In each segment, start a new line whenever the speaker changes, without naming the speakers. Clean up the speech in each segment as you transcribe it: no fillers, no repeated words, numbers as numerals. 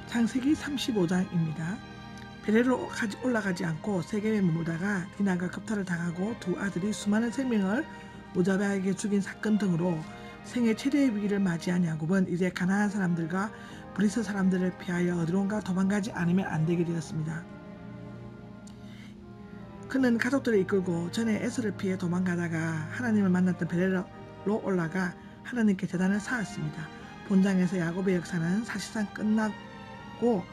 창세기 35장입니다. 베레로 올라가지 않고 세겜에 머물다가 디나가 겁탈을 당하고 두 아들이 수많은 생명을 모자베에게 죽인 사건 등으로 생애 최대의 위기를 맞이한 야곱은 이제 가나안 사람들과 브리스 사람들을 피하여 어디론가 도망가지 않으면 안 되게 되었습니다. 그는 가족들을 이끌고 전에 에서를 피해 도망가다가 하나님을 만났던 베레로 올라가 하나님께 제단을 쌓았습니다. 본장에서 야곱의 역사는 사실상 끝나고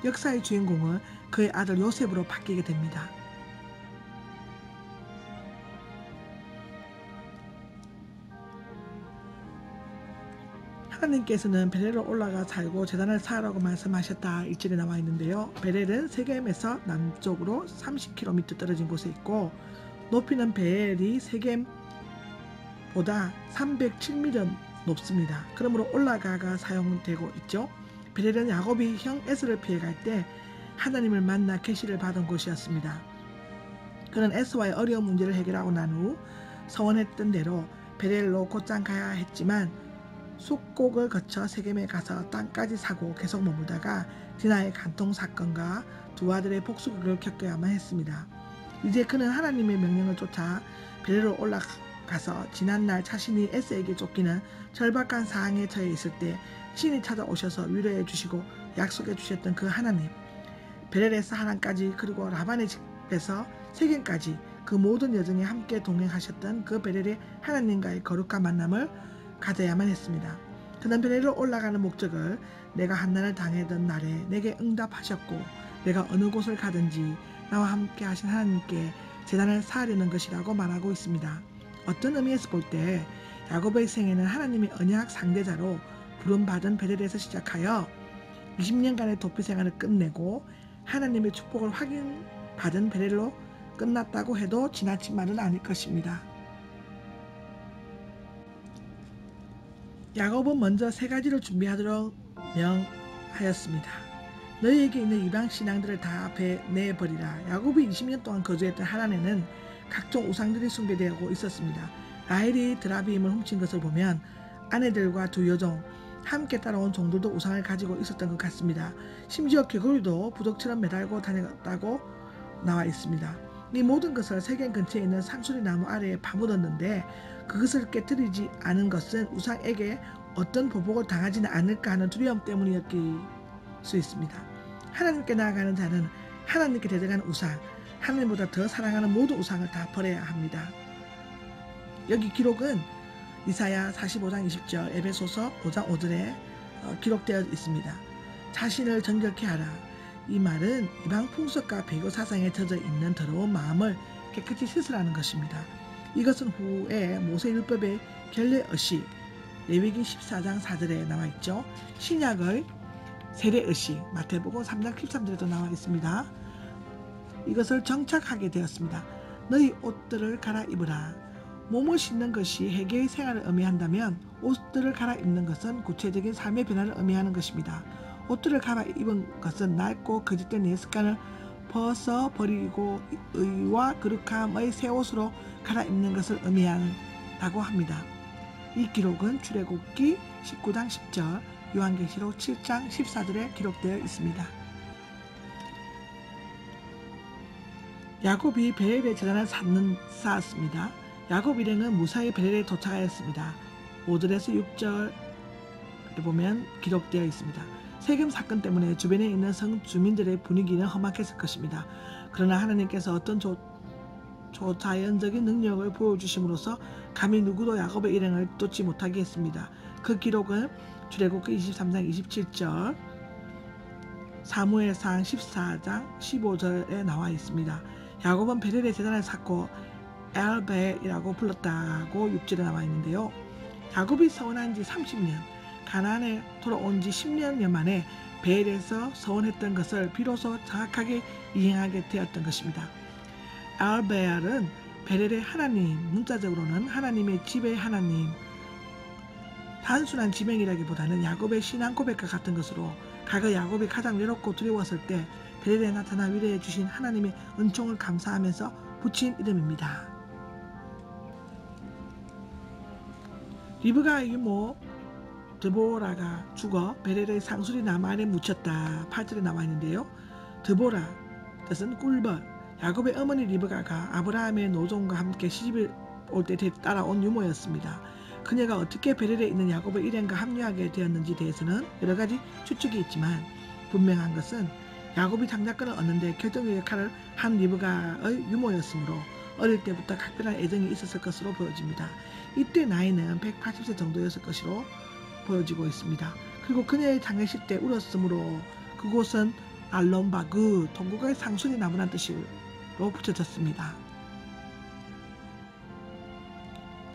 역사의 주인공은 그의 아들 요셉으로 바뀌게 됩니다. 하나님께서는 베렐로 올라가 살고 제단을 쌓으라고 말씀하셨다 1절에 나와 있는데요. 베렐은 세겜에서 남쪽으로 30km 떨어진 곳에 있고 높이는 베엘이 세겜보다 307m 높습니다. 그러므로 올라가가 사용되고 있죠. 베렐은 야곱이 형 에서를 피해갈 때 하나님을 만나 계시를 받은 곳이었습니다. 그는 에서와의 어려운 문제를 해결하고 난 후 서원했던 대로 베렐로 곧장 가야 했지만 숙곡을 거쳐 세겜에 가서 땅까지 사고 계속 머물다가 디나의 간통 사건과 두 아들의 복수극을 겪어야만 했습니다. 이제 그는 하나님의 명령을 쫓아 베렐로 올라가서 지난날 자신이 에서에게 쫓기는 절박한 상황에 처해 있을 때 신이 찾아오셔서 위로해 주시고 약속해 주셨던 그 하나님, 베렐에서 하란까지 그리고 라반의 집에서 세겜까지 그 모든 여정에 함께 동행하셨던 그 베렐의 하나님과의 거룩한 만남을 가져야만 했습니다. 그는 베렐로 올라가는 목적을 내가 한난을 당하던 날에 내게 응답하셨고 내가 어느 곳을 가든지 나와 함께 하신 하나님께 제단을 쌓으려는 것이라고 말하고 있습니다. 어떤 의미에서 볼 때 야곱의 생애는 하나님의 언약 상대자로 부름받은 베렐에서 시작하여 20년간의 도피 생활을 끝내고 하나님의 축복을 확인받은 베렐로 끝났다고 해도 지나친 말은 아닐 것입니다. 야곱은 먼저 세 가지를 준비하도록 명하였습니다. 너희에게 있는 이방 신앙들을 다 내버리라. 야곱이 20년 동안 거주했던 하란에는 각종 우상들이 숭배되고 있었습니다. 라헬이 드라비임을 훔친 것을 보면 아내들과 두 여종 함께 따라온 종들도 우상을 가지고 있었던 것 같습니다. 심지어 개구리도 부적처럼 매달고 다녔다고 나와 있습니다. 이 모든 것을 세겜 근처에 있는 상수리 나무 아래에 파묻었는데 그것을 깨뜨리지 않은 것은 우상에게 어떤 보복을 당하지는 않을까 하는 두려움 때문이었을 수 있습니다. 하나님께 나아가는 자는 하나님께 대적하는 우상, 하나님보다 더 사랑하는 모든 우상을 다 버려야 합니다. 여기 기록은 이사야 45장 20절, 에베소서 5장 5절에 기록되어 있습니다. 자신을 정결케 하라. 이 말은 이방 풍습과 배교 사상에 젖어 있는 더러운 마음을 깨끗이 씻으라는 것입니다. 이것은 후에 모세율법의 결례의식, 레위기 14장 4절에 나와 있죠. 신약의 세례의식, 마태복음 3장 13절에도 나와 있습니다. 이것을 정착하게 되었습니다. 너희 옷들을 갈아입으라. 몸을 씻는 것이 회개의 생활을 의미한다면 옷들을 갈아입는 것은 구체적인 삶의 변화를 의미하는 것입니다. 옷들을 갈아입은 것은 낡고 거짓된 옛 습관을 벗어버리고 의와 거룩함의 새 옷으로 갈아입는 것을 의미한다고 합니다. 이 기록은 출애굽기 19장 10절, 요한계시록 7장 14절에 기록되어 있습니다. 야곱이 베렐의 제단을 쌓았습니다. 야곱 일행은 무사히 베렐에 도착하였습니다. 5절에서 6절에 보면 기록되어 있습니다. 세겜 사건 때문에 주변에 있는 성 주민들의 분위기는 험악했을 것입니다. 그러나 하나님께서 어떤 초자연적인 능력을 보여주심으로써 감히 누구도 야곱의 일행을 쫓지 못하게 했습니다. 그 기록은 출애굽기 23장 27절, 사무엘상 14장 15절에 나와 있습니다. 야곱은 베렐의 제단을 쌓고 엘베이라고 불렀다고 6절에 나와 있는데요. 야곱이 서원한 지 30년, 가나안에 돌아온 지 10년 만에 베엘에서 서원했던 것을 비로소 정확하게 이행하게 되었던 것입니다. 엘베알은 베렐의 하나님, 문자적으로는 하나님의 집의 하나님, 단순한 지명이라기보다는 야곱의 신앙 고백과 같은 것으로 과거 야곱이 가장 외롭고 두려웠을 때 베렐에 나타나 위로해 주신 하나님의 은총을 감사하면서 붙인 이름입니다. 리브가의 유모 드보라가 죽어 베렐의 상술이 남 안에 묻혔다. 8절에 나와 있는데요. 드보라 뜻은 꿀벌, 야곱의 어머니 리브가가 아브라함의 노종과 함께 시집을 올 때 따라온 유모였습니다. 그녀가 어떻게 베렐에 있는 야곱의 일행과 합류하게 되었는지 대해서는 여러 가지 추측이 있지만 분명한 것은 야곱이 장자권을 얻는데 결정적 역할을 한 리브가의 유모였으므로 어릴 때부터 각별한 애정이 있었을 것으로 보여집니다. 이때 나이는 180세 정도였을 것으로 보여지고 있습니다. 그리고 그녀의 장례식 때 울었으므로 그곳은 알론바그, 동국의 상순이 나무란 뜻으로 붙여졌습니다.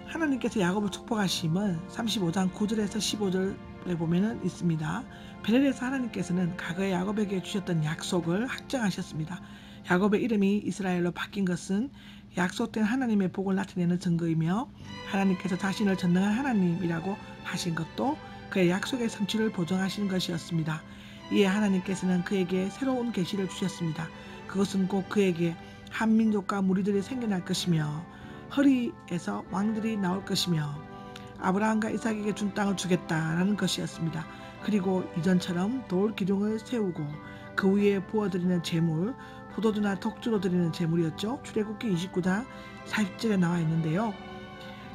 하나님께서 야곱을 축복하심은 35장 9절에서 15절에 보면 있습니다. 베렐에서 하나님께서는 과거에 야곱에게 주셨던 약속을 확정하셨습니다. 야곱의 이름이 이스라엘로 바뀐 것은 약속된 하나님의 복을 나타내는 증거이며 하나님께서 자신을 전능한 하나님이라고 하신 것도 그의 약속의 성취를 보증하시는 것이었습니다. 이에 하나님께서는 그에게 새로운 계시를 주셨습니다. 그것은 곧 그에게 한 민족과 무리들이 생겨날 것이며 허리에서 왕들이 나올 것이며 아브라함과 이삭에게 준 땅을 주겠다라는 것이었습니다. 그리고 이전처럼 돌 기둥을 세우고 그 위에 부어드리는 제물, 포도주나 독주로 드리는 제물이었죠. 출애굽기 29장 40절에 나와 있는데요.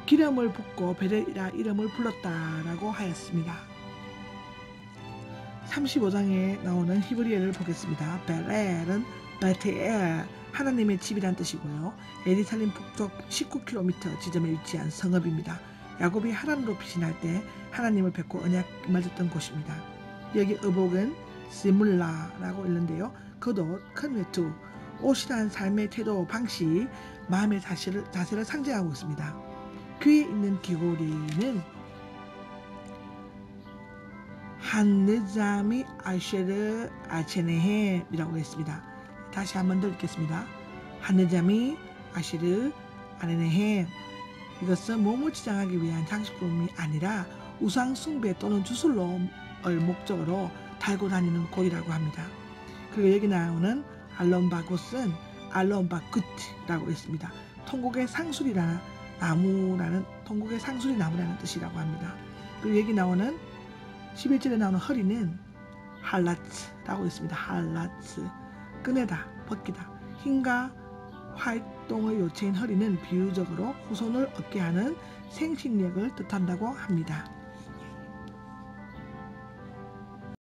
기름을 붓고 베렐이라 이름을 불렀다라고 하였습니다. 35장에 나오는 히브리어를 보겠습니다. 베렐은 베테엘, 하나님의 집이란 뜻이고요. 예루살렘 북쪽 19km 지점에 위치한 성읍입니다. 야곱이 하란으로 피신할 때 하나님을 뵙고 언약 맺었던 곳입니다. 여기 의복은 시물라라고 읽는데요. 겉옷, 큰 외투, 옷이란 삶의 태도, 방식, 마음의 자세를 상징하고 있습니다. 귀에 있는 귀고리는 한느자미 아쉐르 아체네헴이라고 했습니다. 다시 한번 더 읽겠습니다. 한느자미 아쉐르 아체네헴, 이것은 몸을 지장하기 위한 장식품이 아니라 우상 숭배 또는 주술로를 목적으로 달고 다니는 고리라고 합니다. 그리고 여기 나오는 알론바굿은 알론바굿이라고 했습니다. 통곡의 상술이라는 나무라는, 통곡의 상술이 나무라는 뜻이라고 합니다. 그리고 여기 나오는 11절에 나오는 허리는 할라츠라고 있습니다. 할라츠, 꺼내다, 벗기다. 힘과 활동의 요체인 허리는 비유적으로 후손을 얻게 하는 생식력을 뜻한다고 합니다.